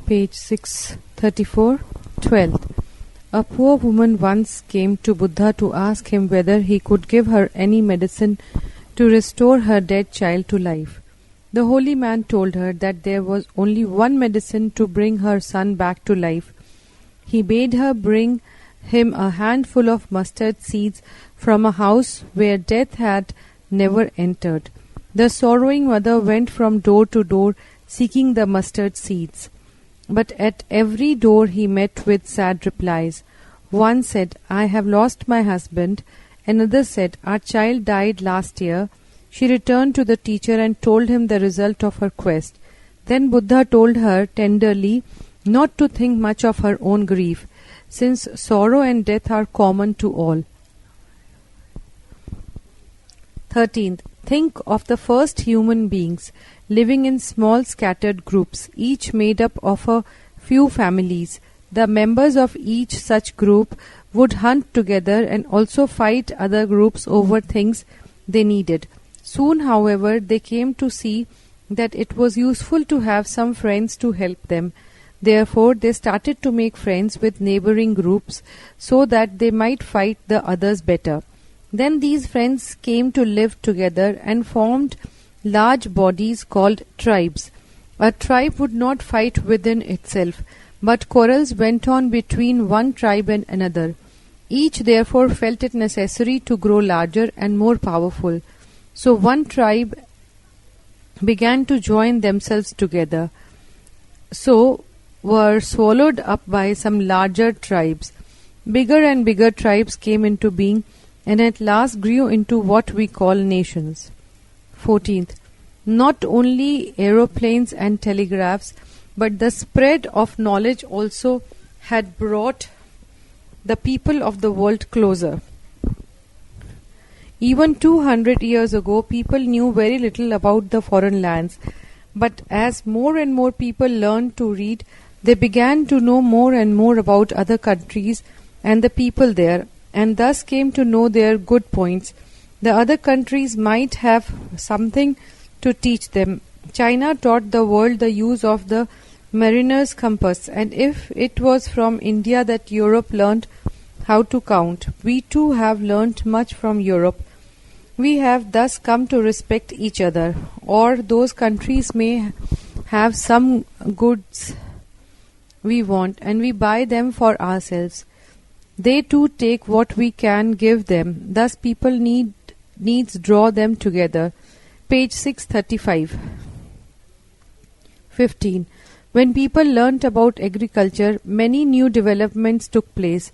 Page 634. 12th. A poor woman once came to Buddha to ask him whether he could give her any medicine to restore her dead child to life. The holy man told her that there was only one medicine to bring her son back to life. He bade her bring him a handful of mustard seeds from a house where death had never entered. The sorrowing mother went from door to door seeking the mustard seeds. But at every door he met with sad replies. One said, "I have lost my husband." Another said, "Our child died last year." She returned to the teacher and told him the result of her quest. Then Buddha told her tenderly not to think much of her own grief, since sorrow and death are common to all. 13th. Think of the first human beings living in small scattered groups, each made up of a few families. The members of each such group would hunt together and also fight other groups over things they needed. Soon, however, they came to see that it was useful to have some friends to help them. Therefore, they started to make friends with neighboring groups so that they might fight the others better. Then these friends came to live together and formed large bodies called tribes. A tribe would not fight within itself, but quarrels went on between one tribe and another. Each therefore felt it necessary to grow larger and more powerful. So one tribe began to join themselves together, so were swallowed up by some larger tribes. Bigger and bigger tribes came into being and at last grew into what we call nations. 14th. Not only aeroplanes and telegraphs, but the spread of knowledge also had brought the people of the world closer. Even 200 years ago, people knew very little about the foreign lands, but as more and more people learned to read, they began to know more and more about other countries and the people there, and thus came to know their good points. The other countries might have something to teach them. China taught the world the use of the mariner's compass, and if it was from India that Europe learnt how to count, we too have learnt much from Europe. We have thus come to respect each other, or those countries may have some goods we want, and we buy them for ourselves. They too take what we can give them. Thus people needs draw them together. Page 635. 15. When people learnt about agriculture, many new developments took place.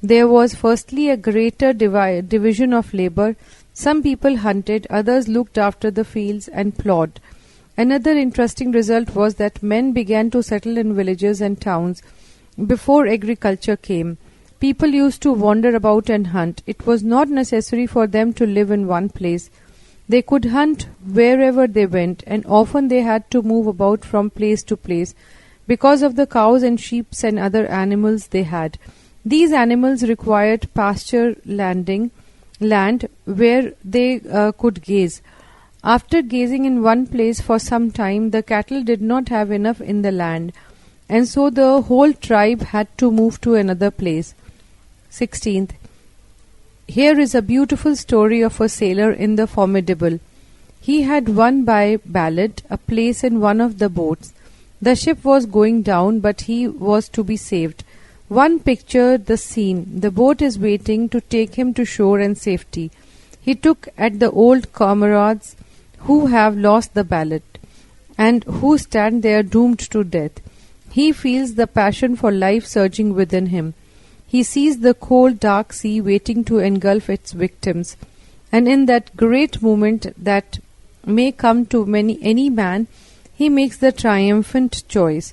There was firstly a greater division of labor. Some people hunted, others looked after the fields and plowed. Another interesting result was that men began to settle in villages and towns before agriculture came. People used to wander about and hunt. It was not necessary for them to live in one place. They could hunt wherever they went, and often they had to move about from place to place because of the cows and sheep and other animals they had. These animals required pasture land where they could gaze. After gazing in one place for some time, the cattle did not have enough in the land, and so the whole tribe had to move to another place. 16th. Here is a beautiful story of a sailor in the Formidable. He had won by ballot a place in one of the boats. The ship was going down, but he was to be saved. One pictured the scene. The boat is waiting to take him to shore and safety. He took at the old comrades who have lost the ballot and who stand there doomed to death. He feels the passion for life surging within him. He sees the cold, dark sea waiting to engulf its victims, and in that great moment that may come to any man, he makes the triumphant choice.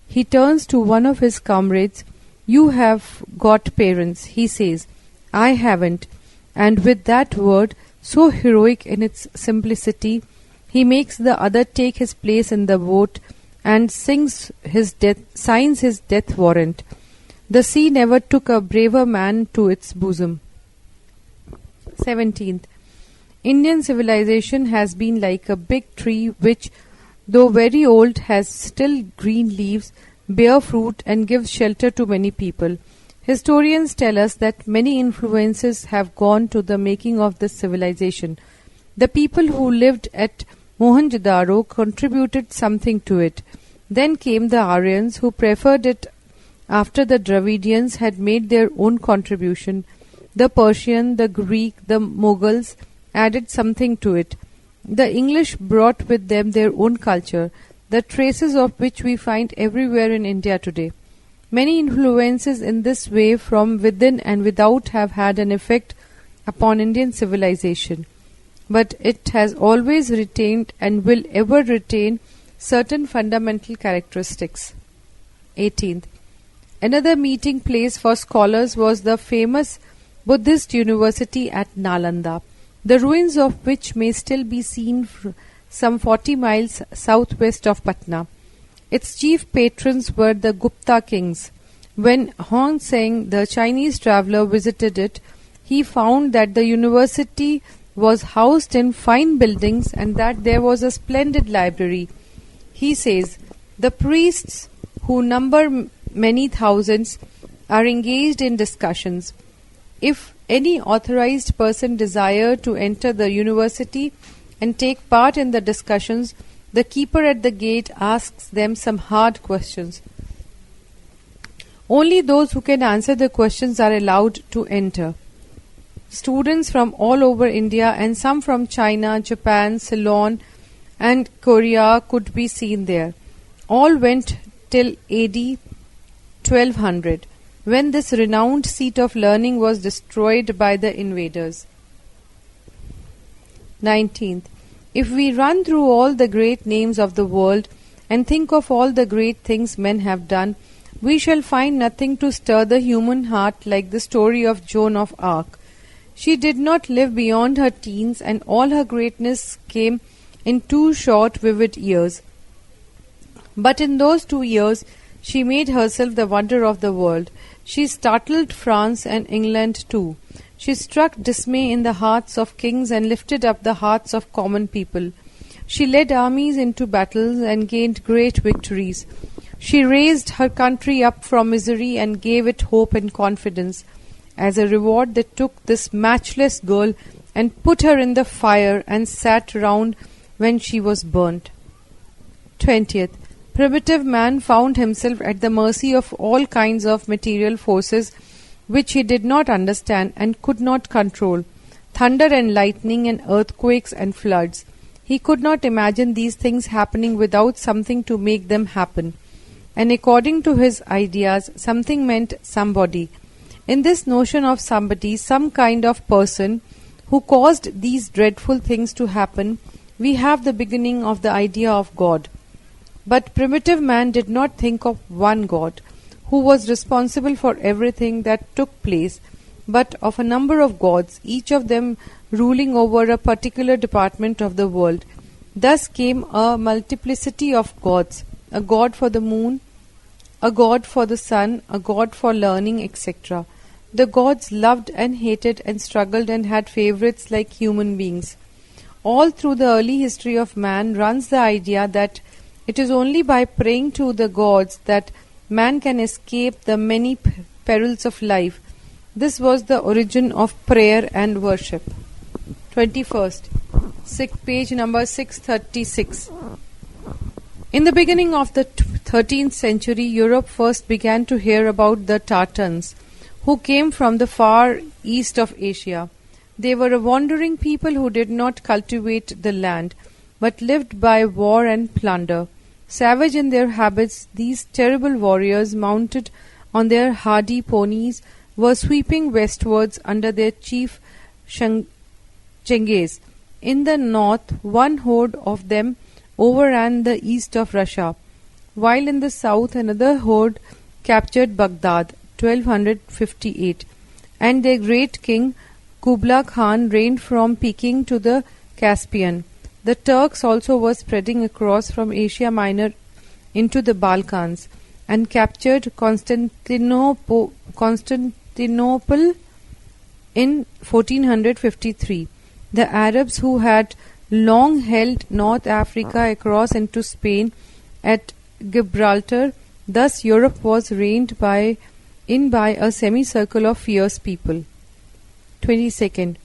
He turns to one of his comrades. "You have got parents," he says. "I haven't." And with that word, so heroic in its simplicity, he makes the other take his place in the boat and signs his death warrant. The sea never took a braver man to its bosom. 17th. Indian civilization has been like a big tree which, though very old, has still green leaves bear fruit, and gives shelter to many people. Historians tell us that many influences have gone to the making of this civilization. The people who lived at Mohenjo-daro contributed something to it. Then came the Aryans, who preferred it after the Dravidians had made their own contribution. The Persian, the Greek, the Mughals added something to it. The English brought with them their own culture, the traces of which we find everywhere in India today. Many influences in this way from within and without have had an effect upon Indian civilization, but it has always retained and will ever retain certain fundamental characteristics. 18th. Another meeting place for scholars was the famous Buddhist university at Nalanda, the ruins of which may still be seen some 40 miles southwest of Patna. Its chief patrons were the Gupta kings. When Hong Seng, the Chinese traveller, visited it, he found that the university was housed in fine buildings and that there was a splendid library. He says, "The priests, who number many thousands, are engaged in discussions. If any authorized person desire to enter the university and take part in the discussions, the keeper at the gate asks them some hard questions. Only those who can answer the questions are allowed to enter. Students from all over India and some from China, Japan, Ceylon and Korea could be seen there. All went till AD 1200, when this renowned seat of learning was destroyed by the invaders." 19th. If we run through all the great names of the world and think of all the great things men have done, we shall find nothing to stir the human heart like the story of Joan of Arc. She did not live beyond her teens, and all her greatness came in 2 short, vivid years. But in those 2 years, she made herself the wonder of the world. She startled France and England too. She struck dismay in the hearts of kings and lifted up the hearts of common people. She led armies into battles and gained great victories. She raised her country up from misery and gave it hope and confidence. As a reward, they took this matchless girl and put her in the fire and sat round when she was burnt. 20th. Primitive man found himself at the mercy of all kinds of material forces which he did not understand and could not control, thunder and lightning and earthquakes and floods. He could not imagine these things happening without something to make them happen, and according to his ideas, something meant somebody. In this notion of somebody, some kind of person who caused these dreadful things to happen, we have the beginning of the idea of God. But primitive man did not think of one God, who was responsible for everything that took place, but of a number of gods, each of them ruling over a particular department of the world. Thus came a multiplicity of gods, a god for the moon, a god for the sun, a god for learning, etc. The gods loved and hated and struggled and had favorites like human beings. All through the early history of man runs the idea that it is only by praying to the gods that man can escape the many perils of life. This was the origin of prayer and worship. 21st. Page number 636. In the beginning of the 13th century, Europe first began to hear about the Tartans, who came from the far east of Asia. They were a wandering people who did not cultivate the land, but lived by war and plunder. Savage in their habits, these terrible warriors, mounted on their hardy ponies, were sweeping westwards under their chief Chengiz. In the north, one horde of them overran the east of Russia, while in the south another horde captured Baghdad, 1258, and their great king Kublai Khan reigned from Peking to the Caspian. The Turks also were spreading across from Asia Minor into the Balkans and captured Constantinople in 1453. The Arabs, who had long held North Africa across into Spain at Gibraltar, Thus Europe was reigned by a semicircle of fierce people. 22nd.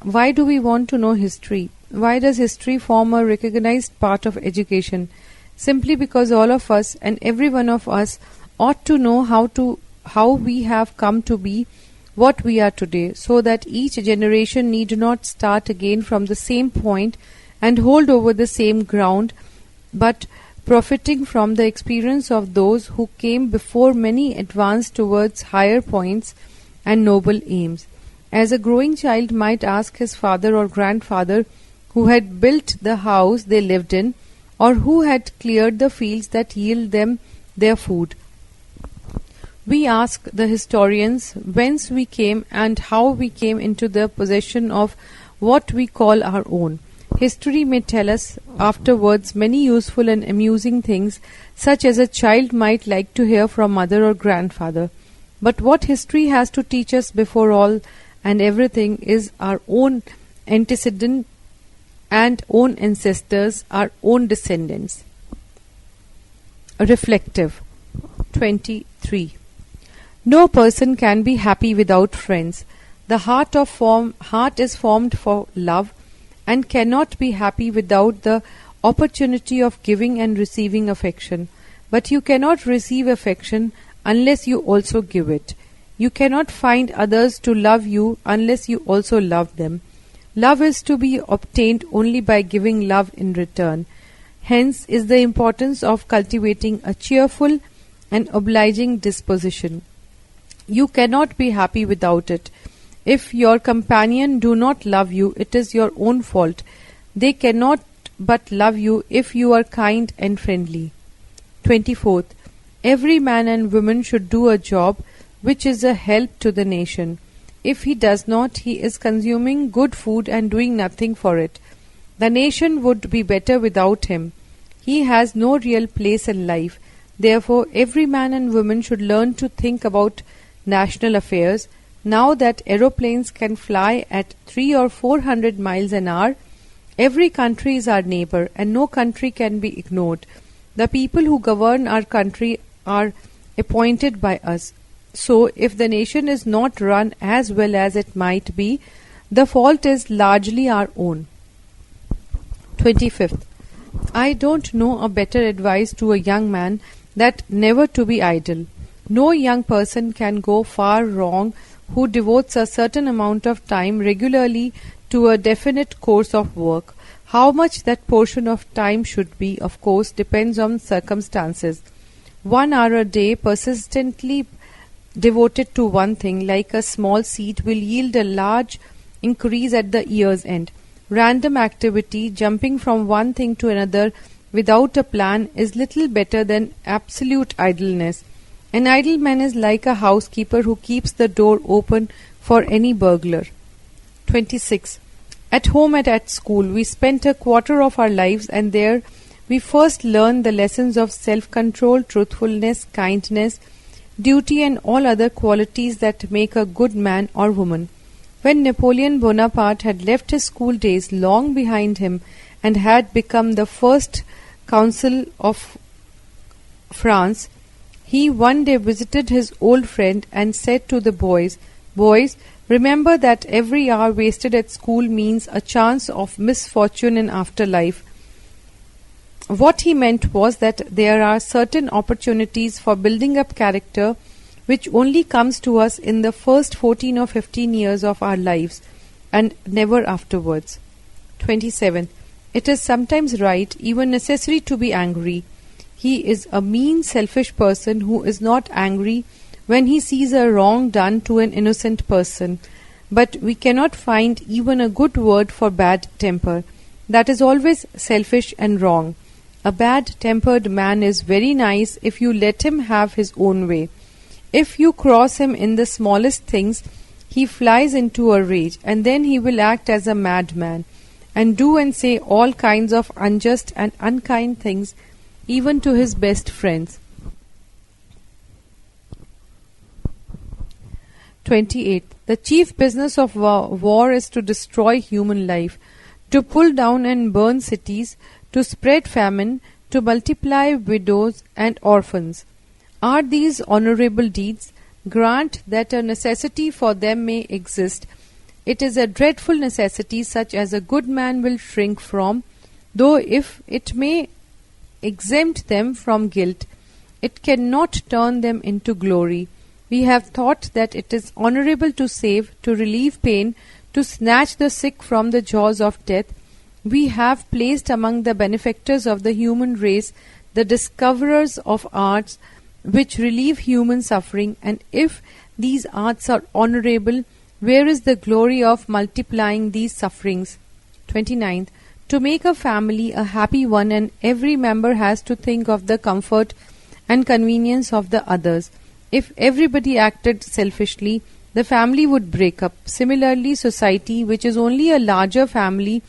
Why do we want to know history? Why does history form a recognized part of education? Simply because all of us and every one of us ought to know how we have come to be what we are today, so that each generation need not start again from the same point and hold over the same ground, but profiting from the experience of those who came before many advanced towards higher points and noble aims. As a growing child might ask his father or grandfather who had built the house they lived in, or who had cleared the fields that yield them their food. We ask the historians whence we came and how we came into the possession of what we call our own. History may tell us afterwards many useful and amusing things, such as a child might like to hear from mother or grandfather. But what history has to teach us before all and everything is our own antecedent and own ancestors, our own descendants. Reflective. 23. No person can be happy without friends. The heart is formed for love and cannot be happy without the opportunity of giving and receiving affection. But you cannot receive affection unless you also give it. You cannot find others to love you unless you also love them. Love is to be obtained only by giving love in return. Hence is the importance of cultivating a cheerful and obliging disposition. You cannot be happy without it. If your companion do not love you, it is your own fault. They cannot but love you if you are kind and friendly. 24th. Every man and woman should do a job which is a help to the nation. If he does not, he is consuming good food and doing nothing for it. The nation would be better without him. He has no real place in life. Therefore, every man and woman should learn to think about national affairs. Now that aeroplanes can fly at 300 or 400 miles an hour, every country is our neighbor and no country can be ignored. The people who govern our country are appointed by us. So, if the nation is not run as well as it might be, the fault is largely our own. 25th. I don't know a better advice to a young man than never to be idle. No young person can go far wrong who devotes a certain amount of time regularly to a definite course of work. How much that portion of time should be, of course, depends on circumstances. 1 hour a day persistently devoted to one thing, like a small seed, will yield a large increase at the year's end. Random activity, jumping from one thing to another without a plan, is little better than absolute idleness. An idle man is like a housekeeper who keeps the door open for any burglar. 26. At home and at school, we spent a quarter of our lives, and there we first learned the lessons of self-control, truthfulness, kindness, duty, and all other qualities that make a good man or woman. When Napoleon Bonaparte had left his school days long behind him and had become the first consul of France, he one day visited his old friend and said to the boys, "Boys, remember that every hour wasted at school means a chance of misfortune in afterlife." What he meant was that there are certain opportunities for building up character which only comes to us in the first 14 or 15 years of our lives and never afterwards. 27. It is sometimes right, even necessary, to be angry. He is a mean, selfish person who is not angry when he sees a wrong done to an innocent person. But we cannot find even a good word for bad temper. That is always selfish and wrong. A bad-tempered man is very nice if you let him have his own way. If you cross him in the smallest things, he flies into a rage, and then he will act as a madman, and do and say all kinds of unjust and unkind things, even to his best friends. 28. The chief business of war is to destroy human life, to pull down and burn cities, to spread famine, to multiply widows and orphans. Are these honorable deeds? Grant that a necessity for them may exist. It is a dreadful necessity such as a good man will shrink from, though if it may exempt them from guilt, it cannot turn them into glory. We have thought that it is honorable to save, to relieve pain, to snatch the sick from the jaws of death. We have placed among the benefactors of the human race the discoverers of arts which relieve human suffering, and if these arts are honorable, where is the glory of multiplying these sufferings? 29th. To make a family a happy one, and every member has to think of the comfort and convenience of the others. If everybody acted selfishly, the family would break up. Similarly, society, which is only a larger family,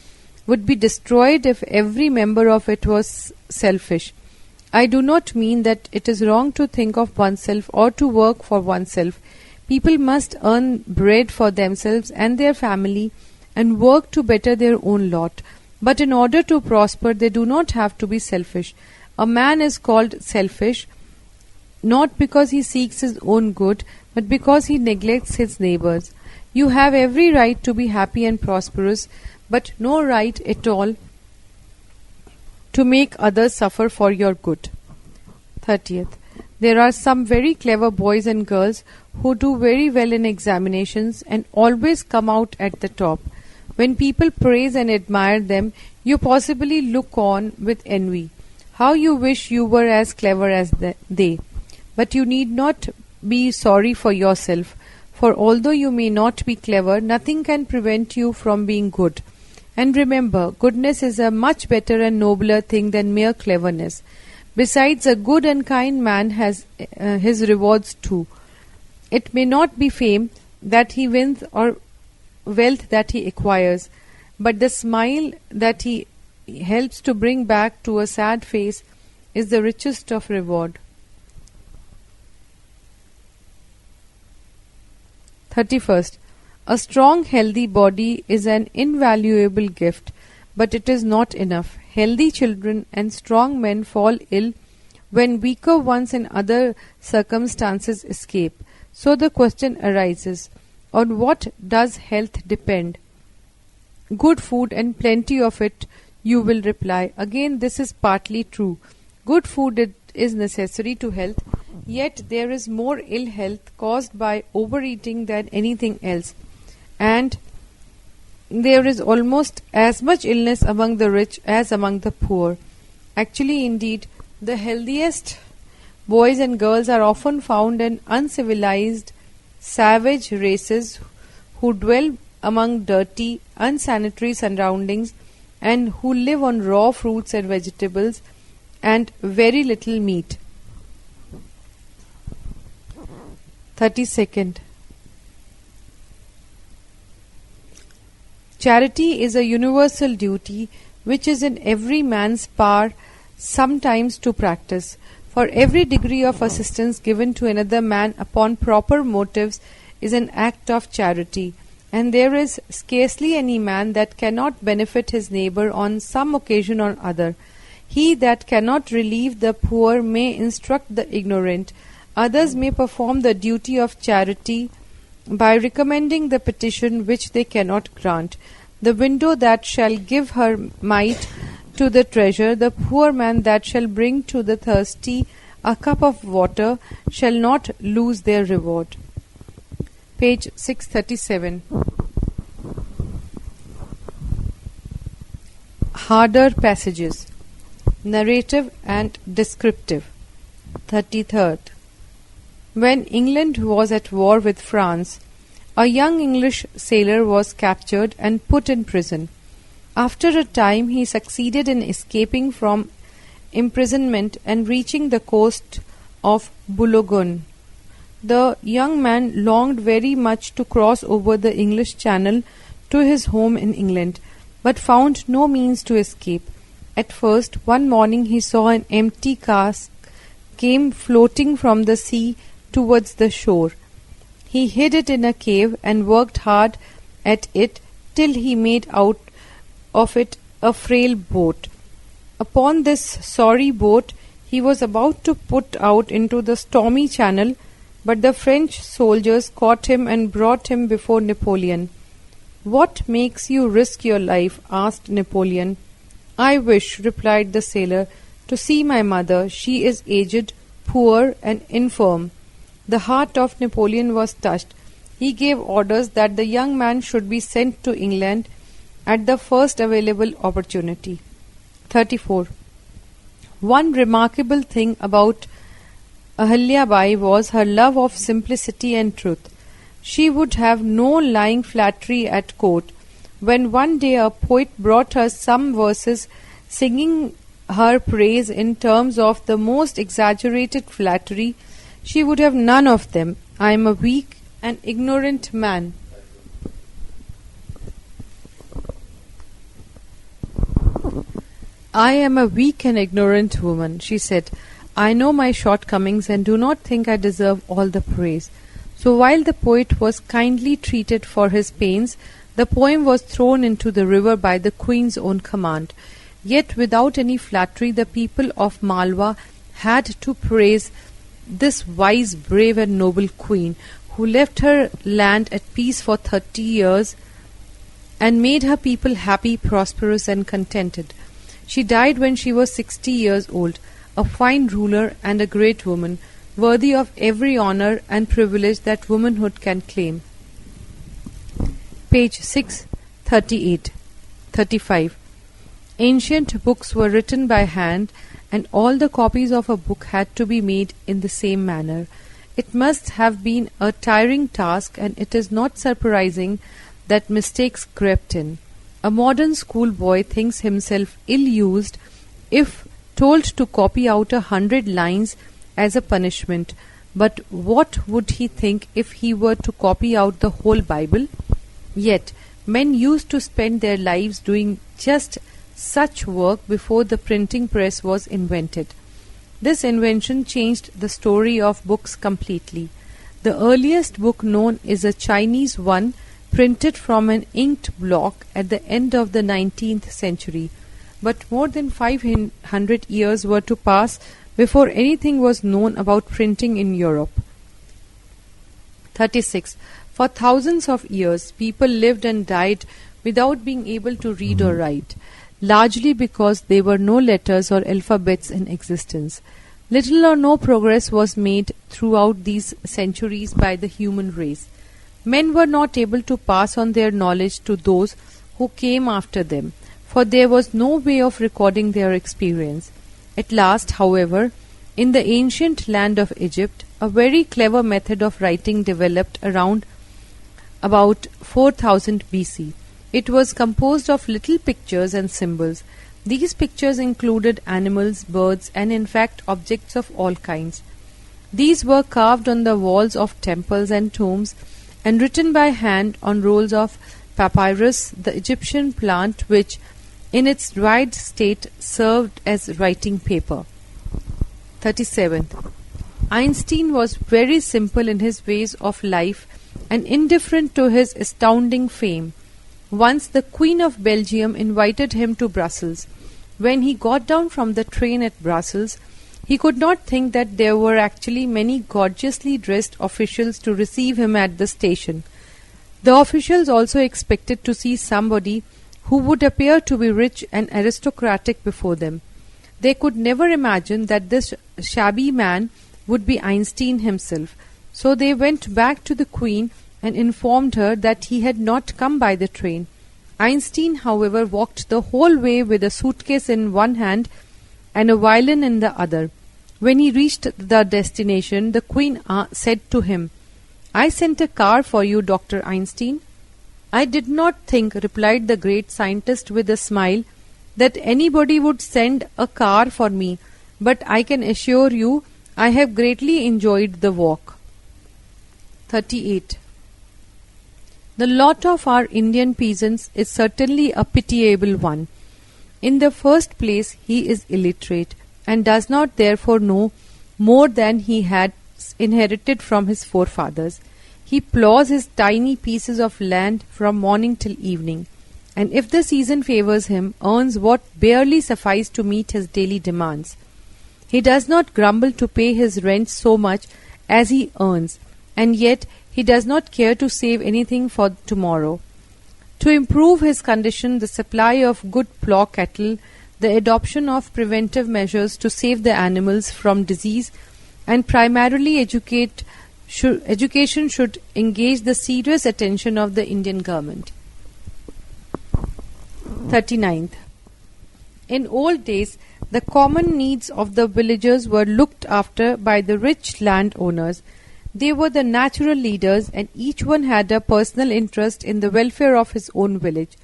would be destroyed if every member of it was selfish. I do not mean that it is wrong to think of oneself or to work for oneself. People must earn bread for themselves and their family and work to better their own lot. But in order to prosper, they do not have to be selfish. A man is called selfish not because he seeks his own good, but because he neglects his neighbors. You have every right to be happy and prosperous, but no right at all to make others suffer for your good. 30th. There are some very clever boys and girls who do very well in examinations and always come out at the top. When people praise and admire them, you possibly look on with envy. How you wish you were as clever as they. But you need not be sorry for yourself, for although you may not be clever, nothing can prevent you from being good. And remember, goodness is a much better and nobler thing than mere cleverness. Besides, a good and kind man has his rewards too. It may not be fame that he wins or wealth that he acquires, but the smile that he helps to bring back to a sad face is the richest of reward. 31st. A strong, healthy body is an invaluable gift, but it is not enough. Healthy children and strong men fall ill when weaker ones in other circumstances escape. So the question arises, on what does health depend? Good food and plenty of it, you will reply. Again, this is partly true. Good food is necessary to health, yet there is more ill health caused by overeating than anything else. And there is almost as much illness among the rich as among the poor. Actually, indeed, the healthiest boys and girls are often found in uncivilized, savage races who dwell among dirty, unsanitary surroundings and who live on raw fruits and vegetables and very little meat. 32nd. Charity is a universal duty which is in every man's power sometimes to practice. For every degree of assistance given to another man upon proper motives is an act of charity, and there is scarcely any man that cannot benefit his neighbor on some occasion or other. He that cannot relieve the poor may instruct the ignorant. Others may perform the duty of charity by recommending the petition which they cannot grant. The widow that shall give her mite to the treasure, the poor man that shall bring to the thirsty a cup of water, shall not lose their reward. Page 637. Harder passages. Narrative and descriptive. 33rd. When England was at war with France, a young English sailor was captured and put in prison. After a time he succeeded in escaping from imprisonment and reaching the coast of Boulogne. The young man longed very much to cross over the English Channel to his home in England, but found no means to escape. At first, one morning he saw an empty cask came floating from the sea towards the shore. He hid it in a cave and worked hard at it till he made out of it a frail boat. Upon this sorry boat He was about to put out into the stormy channel, but the French soldiers caught him and brought him before Napoleon. "What makes you risk your life?" asked Napoleon. "I wish," replied the sailor, "to see my mother. She is aged, poor, and infirm." The heart of Napoleon was touched. He gave orders that the young man should be sent to England at the first available opportunity. 34. One remarkable thing about Ahilya Bai was her love of simplicity and truth. She would have no lying flattery at court. When one day a poet brought her some verses singing her praise in terms of the most exaggerated flattery, she would have none of them. "I am a weak and ignorant man. I am a weak and ignorant woman," she said. "I know my shortcomings and do not think I deserve all the praise." So while the poet was kindly treated for his pains, the poem was thrown into the river by the queen's own command. Yet without any flattery the people of Malwa had to praise this wise, brave and noble queen, who left her land at peace for 30 years and made her people happy, prosperous and contented. She died when she was 60 years old, a fine ruler and a great woman, worthy of every honor and privilege that womanhood can claim. Page 638. 35. Ancient books were written by hand, and all the copies of a book had to be made in the same manner. It must have been a tiring task, and it is not surprising that mistakes crept in. A modern schoolboy thinks himself ill-used if told to copy out 100 lines as a punishment. But what would he think if he were to copy out the whole Bible? Yet men used to spend their lives doing just such work before the printing press was invented. This invention changed the story of books completely. The earliest book known is a Chinese one printed from an inked block at the end of the 19th century. But more than 500 years were to pass before anything was known about printing in Europe. 36. For thousands of years, people lived and died without being able to read or write, largely because there were no letters or alphabets in existence. Little or no progress was made throughout these centuries by the human race. Men were not able to pass on their knowledge to those who came after them, for there was no way of recording their experience. At last, however, in the ancient land of Egypt, a very clever method of writing developed around about 4000 BC. It was composed of little pictures and symbols. These pictures included animals, birds, and in fact objects of all kinds. These were carved on the walls of temples and tombs and written by hand on rolls of papyrus, the Egyptian plant which, in its dried state, served as writing paper. 37. Einstein was very simple in his ways of life and indifferent to his astounding fame. Once the Queen of Belgium invited him to Brussels. When he got down from the train at Brussels, he could not think that there were actually many gorgeously dressed officials to receive him at the station. The officials also expected to see somebody who would appear to be rich and aristocratic before them. They could never imagine that this shabby man would be Einstein himself. So they went back to the Queen and informed her that he had not come by the train. Einstein, however, walked the whole way with a suitcase in one hand and a violin in the other. When he reached the destination, the Queen said to him, "I sent a car for you, Dr. Einstein." "I did not think," replied the great scientist with a smile, "that anybody would send a car for me, but I can assure you I have greatly enjoyed the walk." 38. The lot of our Indian peasants is certainly a pitiable one. In the first place, he is illiterate, and does not therefore know more than he had inherited from his forefathers. He plows his tiny pieces of land from morning till evening, and if the season favours him, earns what barely suffice to meet his daily demands. He does not grumble to pay his rent so much as he earns, and yet he does not care to save anything for tomorrow. To improve his condition, the supply of good plough cattle, the adoption of preventive measures to save the animals from disease, and primarily education should engage the serious attention of the Indian government. 39th. In old days, the common needs of the villagers were looked after by the rich landowners. They were the natural leaders, and each one had a personal interest in the welfare of his own village.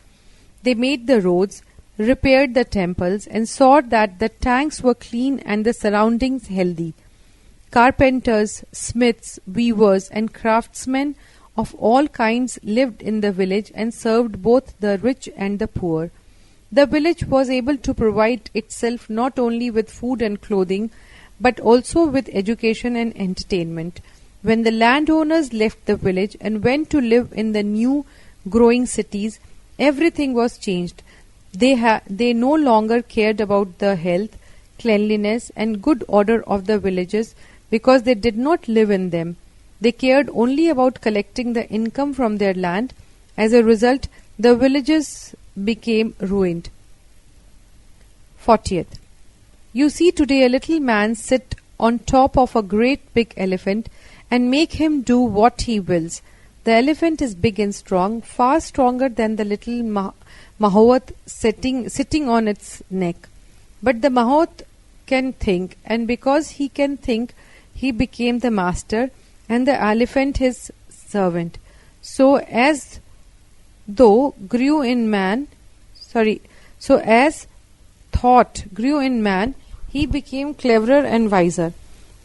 They made the roads, repaired the temples, and saw that the tanks were clean and the surroundings healthy. Carpenters, smiths, weavers, and craftsmen of all kinds lived in the village and served both the rich and the poor. The village was able to provide itself not only with food and clothing, but also with education and entertainment. When the landowners left the village and went to live in the new growing cities, everything was changed. They no longer cared about the health, cleanliness, and good order of the villages because they did not live in them. They cared only about collecting the income from their land. As a result, the villages became ruined. 40th. You see today a little man sit on top of a great big elephant and make him do what he wills. The elephant is big and strong, far stronger than the little mahout sitting on its neck. But the mahout can think, and because he can think, he became the master, and the elephant his servant. So as thought grew in man, he became cleverer and wiser.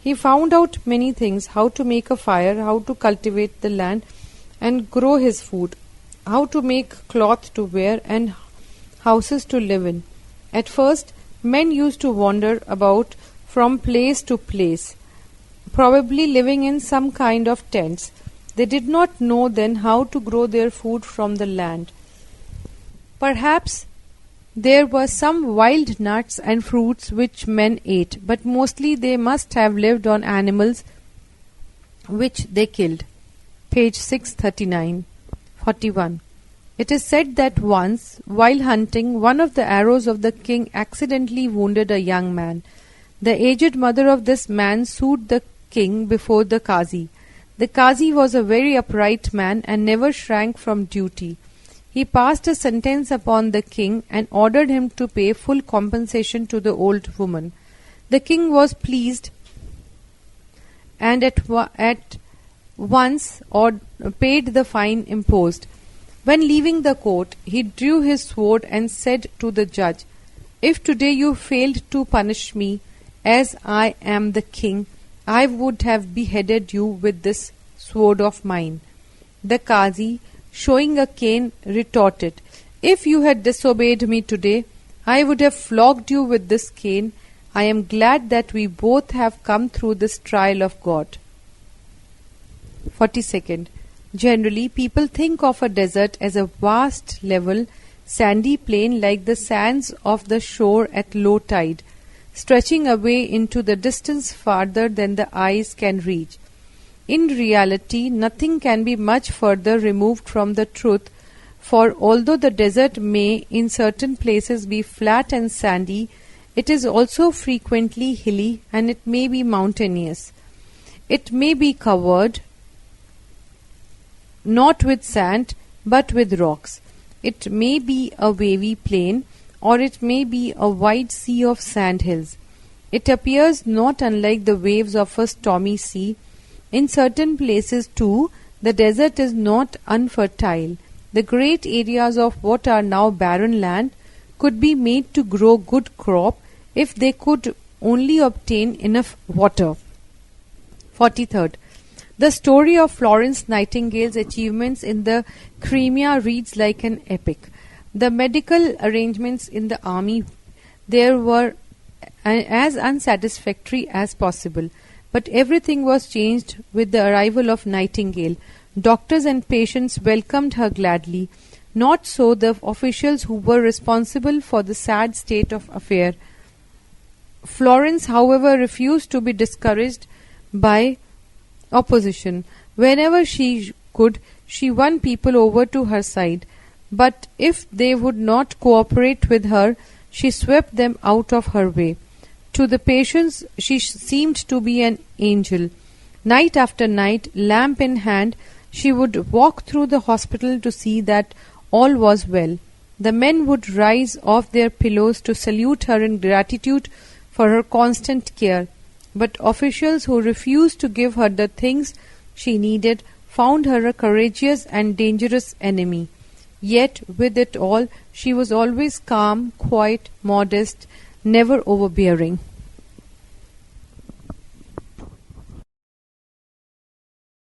He found out many things: how to make a fire, how to cultivate the land and grow his food, how to make cloth to wear and houses to live in. At first, men used to wander about from place to place, probably living in some kind of tents. They did not know then how to grow their food from the land. Perhaps there were some wild nuts and fruits which men ate, but mostly they must have lived on animals which they killed. Page 639. 41. It is said that once, while hunting, one of the arrows of the king accidentally wounded a young man. The aged mother of this man sued the king before the Qazi. The Qazi was a very upright man and never shrank from duty. He passed a sentence upon the king and ordered him to pay full compensation to the old woman. The king was pleased and at once paid the fine imposed. When leaving the court, he drew his sword and said to the judge, "If today you failed to punish me, as I am the king, I would have beheaded you with this sword of mine." The Qazi, showing a cane, retorted, "If you had disobeyed me today, I would have flogged you with this cane. I am glad that we both have come through this trial of God." 42nd. Generally, people think of a desert as a vast, level, sandy plain like the sands of the shore at low tide, stretching away into the distance farther than the eyes can reach. In reality, nothing can be much further removed from the truth, for although the desert may in certain places be flat and sandy, it is also frequently hilly, and it may be mountainous. It may be covered not with sand but with rocks. It may be a wavy plain, or it may be a wide sea of sand hills. It appears not unlike the waves of a stormy sea. In certain places too, the desert is not unfertile. The great areas of what are now barren land could be made to grow good crop if they could only obtain enough water. 43rd. The story of Florence Nightingale's achievements in the Crimea reads like an epic. The medical arrangements in the army there were as unsatisfactory as possible, but everything was changed with the arrival of Nightingale. Doctors and patients welcomed her gladly. Not so the officials who were responsible for the sad state of affair. Florence, however, refused to be discouraged by opposition. Whenever she could, she won people over to her side. But if they would not cooperate with her, she swept them out of her way. To the patients, she seemed to be an angel. Night after night, lamp in hand, she would walk through the hospital to see that all was well. The men would rise off their pillows to salute her in gratitude for her constant care. But officials who refused to give her the things she needed found her a courageous and dangerous enemy. Yet, with it all, she was always calm, quiet, modest, never overbearing.